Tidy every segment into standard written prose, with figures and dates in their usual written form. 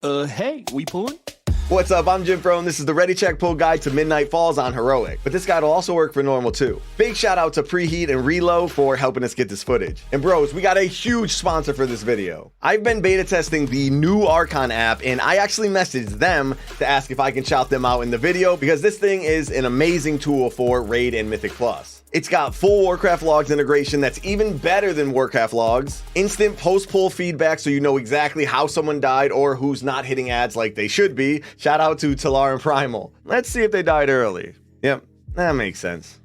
Hey, we pulling? What's up, I'm Jim Pro, and this is the Ready Check Pull Guide to Midnight Falls on Heroic, but this guide will also work for normal too. Big shout out to Preheat and Reload for helping us get this footage. And bros, we got a huge sponsor for this video. I've been beta testing the new Archon app, and I actually messaged them to ask if I can shout them out in the video because this thing is an amazing tool for Raid and Mythic Plus. It's got full Warcraft logs integration that's even better than Warcraft logs, instant post-pull feedback so you know exactly how someone died or who's not hitting ads like they should be. Shout out to Talar and Primal. Let's see if they died early. Yep, that makes sense.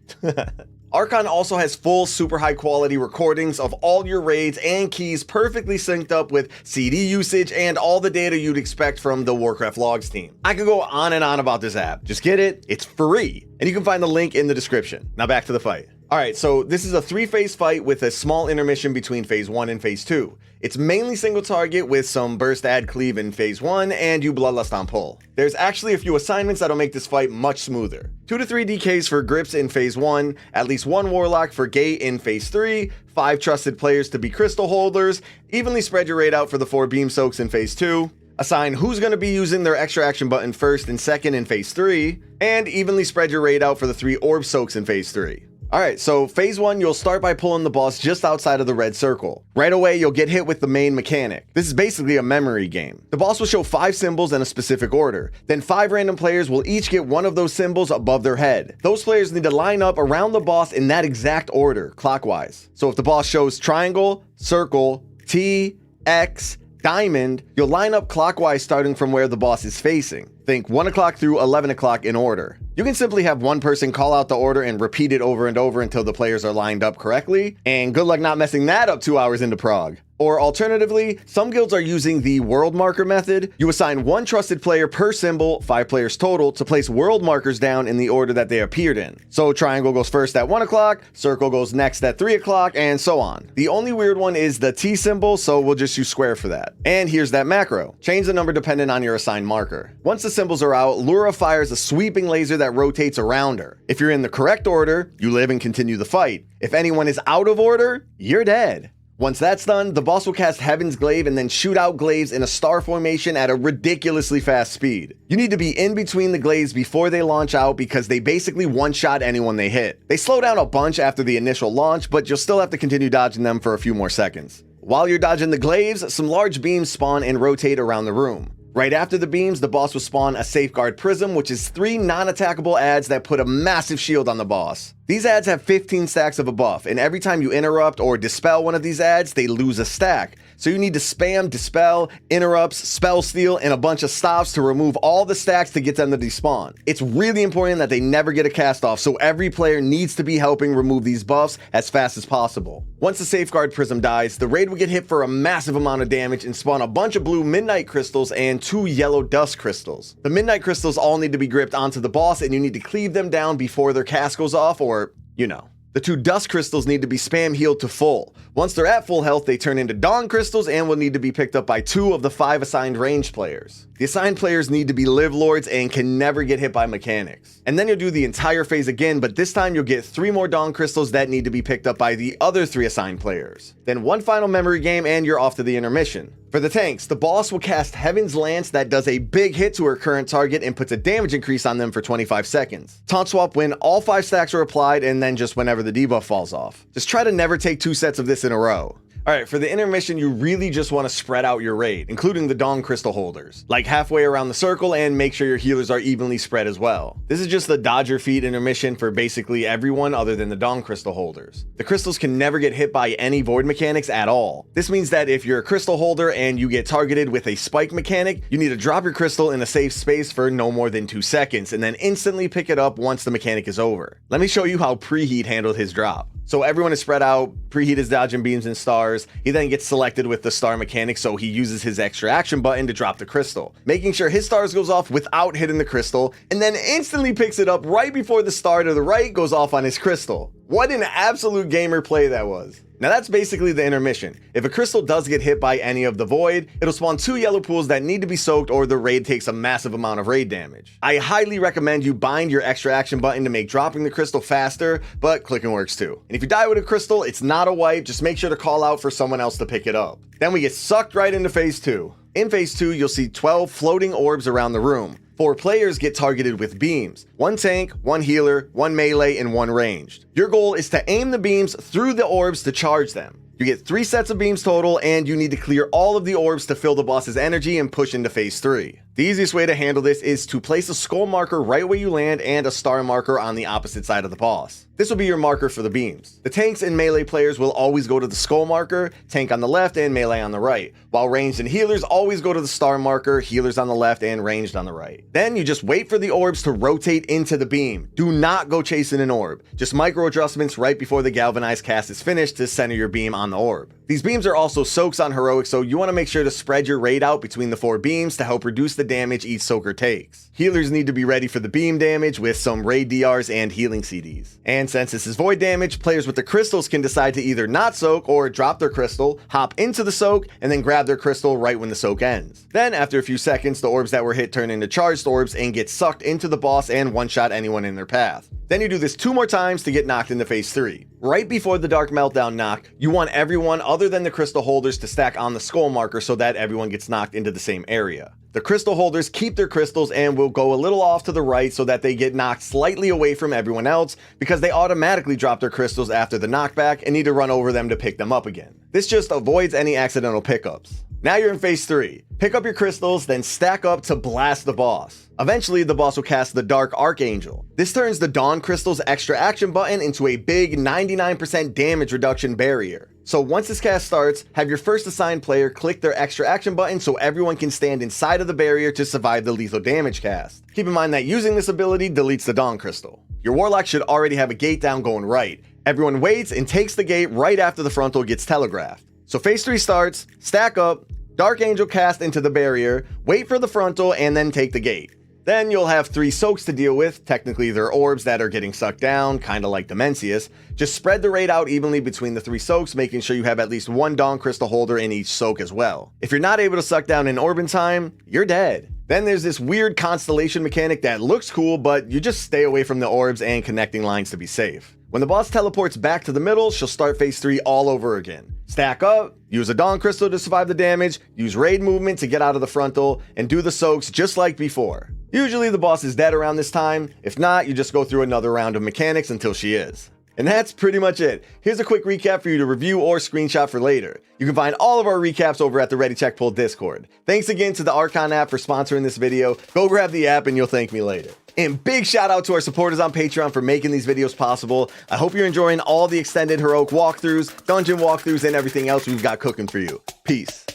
Archon also has full super high quality recordings of all your raids and keys perfectly synced up with CD usage and all the data you'd expect from the Warcraft logs team. I could go on and on about this app. Just get it, it's free. And you can find the link in the description. Now back to the fight. Alright, so this is a 3-phase fight with a small intermission between phase 1 and phase 2. It's mainly single target with some burst ad cleave in phase 1 and you bloodlust on pull. There's actually a few assignments that'll make this fight much smoother. 2 to 3 DKs for grips in phase 1, at least 1 warlock for gate in phase 3, 5 trusted players to be crystal holders, evenly spread your raid out for the 4 beam soaks in phase 2, assign who's going to be using their extra action button first and second in phase 3, and evenly spread your raid out for the 3 orb soaks in phase 3. Alright, so phase 1, you'll start by pulling the boss just outside of the red circle. Right away, you'll get hit with the main mechanic. This is basically a memory game. The boss will show 5 symbols in a specific order. Then 5 random players will each get one of those symbols above their head. Those players need to line up around the boss in that exact order, clockwise. So if the boss shows triangle, circle, T, X, diamond, you'll line up clockwise starting from where the boss is facing. Think 1 o'clock through 11 o'clock in order. You can simply have one person call out the order and repeat it over and over until the players are lined up correctly, and good luck not messing that up 2 hours into prog. Or alternatively, some guilds are using the world marker method. You assign 1 trusted player per symbol, 5 players total, to place world markers down in the order that they appeared in. So triangle goes first at 1 o'clock, circle goes next at 3 o'clock, and so on. The only weird one is the T symbol, so we'll just use square for that. And here's that macro. Change the number dependent on your assigned marker. Once the symbols are out, Lura fires a sweeping laser that rotates around her. If you're in the correct order, you live and continue the fight. If anyone is out of order, you're dead. Once that's done, the boss will cast Heaven's Glaive and then shoot out glaives in a star formation at a ridiculously fast speed. You need to be in between the glaives before they launch out because they basically one-shot anyone they hit. They slow down a bunch after the initial launch, but you'll still have to continue dodging them for a few more seconds. While you're dodging the glaives, some large beams spawn and rotate around the room. Right after the beams, the boss will spawn a Safeguard Prism, which is 3 non-attackable ads that put a massive shield on the boss. These ads have 15 stacks of a buff, and every time you interrupt or dispel one of these ads, they lose a stack. So you need to spam dispel, interrupts, spell steal, and a bunch of stops to remove all the stacks to get them to despawn. It's really important that they never get a cast off, so every player needs to be helping remove these buffs as fast as possible. Once the Safeguard Prism dies, the raid will get hit for a massive amount of damage and spawn a bunch of blue Midnight Crystals and 2 yellow Dust Crystals. The Midnight Crystals all need to be gripped onto the boss, and you need to cleave them down before their cast goes off, or you know. The 2 Dust Crystals need to be spam healed to full. Once they're at full health, they turn into Dawn Crystals and will need to be picked up by 2 of the 5 assigned ranged players. The assigned players need to be Live Lords and can never get hit by mechanics. And then you'll do the entire phase again, but this time you'll get 3 more Dawn Crystals that need to be picked up by the other 3 assigned players. Then 1 final memory game and you're off to the intermission. For the tanks, the boss will cast Heaven's Lance that does a big hit to her current target and puts a damage increase on them for 25 seconds. Taunt swap when all 5 stacks are applied and then just whenever the debuff falls off. Just try to never take 2 sets of this in a row. Alright, for the intermission, you really just want to spread out your raid, including the Dawn Crystal holders, like halfway around the circle, and make sure your healers are evenly spread as well. This is just the dodge your feet intermission for basically everyone other than the Dawn Crystal holders. The crystals can never get hit by any void mechanics at all. This means that if you're a crystal holder and you get targeted with a spike mechanic, you need to drop your crystal in a safe space for no more than 2 seconds, and then instantly pick it up once the mechanic is over. Let me show you how Preheat handled his drop. So everyone is spread out, Preheat is dodging beams and stars, he then gets selected with the star mechanic, so he uses his extra action button to drop the crystal, making sure his stars goes off without hitting the crystal, and then instantly picks it up right before the star to the right goes off on his crystal. What an absolute gamer play that was. Now that's basically the intermission. If a crystal does get hit by any of the void, it'll spawn 2 yellow pools that need to be soaked or the raid takes a massive amount of raid damage. I highly recommend you bind your extra action button to make dropping the crystal faster, but clicking works too. And if you die with a crystal, it's not a wipe, just make sure to call out for someone else to pick it up. Then we get sucked right into phase 2. In phase 2, you'll see 12 floating orbs around the room. 4 players get targeted with beams, 1 tank, 1 healer, 1 melee, and 1 ranged. Your goal is to aim the beams through the orbs to charge them. You get 3 sets of beams total, and you need to clear all of the orbs to fill the boss's energy and push into phase 3. The easiest way to handle this is to place a skull marker right where you land and a star marker on the opposite side of the boss. This will be your marker for the beams. The tanks and melee players will always go to the skull marker, tank on the left and melee on the right, while ranged and healers always go to the star marker, healers on the left and ranged on the right. Then you just wait for the orbs to rotate into the beam. Do not go chasing an orb. Just micro adjustments right before the galvanized cast is finished to center your beam on the orb. These beams are also soaks on heroic, so you want to make sure to spread your raid out between the 4 beams to help reduce the damage each soaker takes. Healers need to be ready for the beam damage with some raid DRs and healing CDs. And since this is void damage, players with the crystals can decide to either not soak or drop their crystal, hop into the soak, and then grab their crystal right when the soak ends. Then after a few seconds, the orbs that were hit turn into charged orbs and get sucked into the boss and one-shot anyone in their path. Then you do this 2 more times to get knocked into phase 3. Right before the Dark Meltdown knock, you want everyone other than the crystal holders to stack on the skull marker so that everyone gets knocked into the same area. The crystal holders keep their crystals and will go a little off to the right so that they get knocked slightly away from everyone else because they automatically drop their crystals after the knockback and need to run over them to pick them up again. This just avoids any accidental pickups. Now you're in phase 3. Pick up your crystals, then stack up to blast the boss. Eventually, the boss will cast the Dark Archangel. This turns the Dawn Crystal's extra action button into a big 99% damage reduction barrier. So once this cast starts, have your first assigned player click their extra action button so everyone can stand inside of the barrier to survive the lethal damage cast. Keep in mind that using this ability deletes the Dawn Crystal. Your Warlock should already have a gate down going right. Everyone waits and takes the gate right after the frontal gets telegraphed. So phase 3 starts, stack up, Dark Angel cast into the barrier, wait for the frontal, and then take the gate. Then you'll have 3 soaks to deal with. Technically they're orbs that are getting sucked down, kinda like Dimensius. Just spread the raid out evenly between the 3 soaks, making sure you have at least 1 Dawn Crystal holder in each soak as well. If you're not able to suck down an orb in time, you're dead. Then there's this weird constellation mechanic that looks cool, but you just stay away from the orbs and connecting lines to be safe. When the boss teleports back to the middle, she'll start phase 3 all over again. Stack up, use a Dawn Crystal to survive the damage, use raid movement to get out of the frontal, and do the soaks just like before. Usually the boss is dead around this time. If not, you just go through another round of mechanics until she is. And that's pretty much it. Here's a quick recap for you to review or screenshot for later. You can find all of our recaps over at the Ready Check Pull Discord. Thanks again to the Archon app for sponsoring this video. Go grab the app and you'll thank me later. And big shout out to our supporters on Patreon for making these videos possible. I hope you're enjoying all the extended heroic walkthroughs, dungeon walkthroughs, and everything else we've got cooking for you. Peace.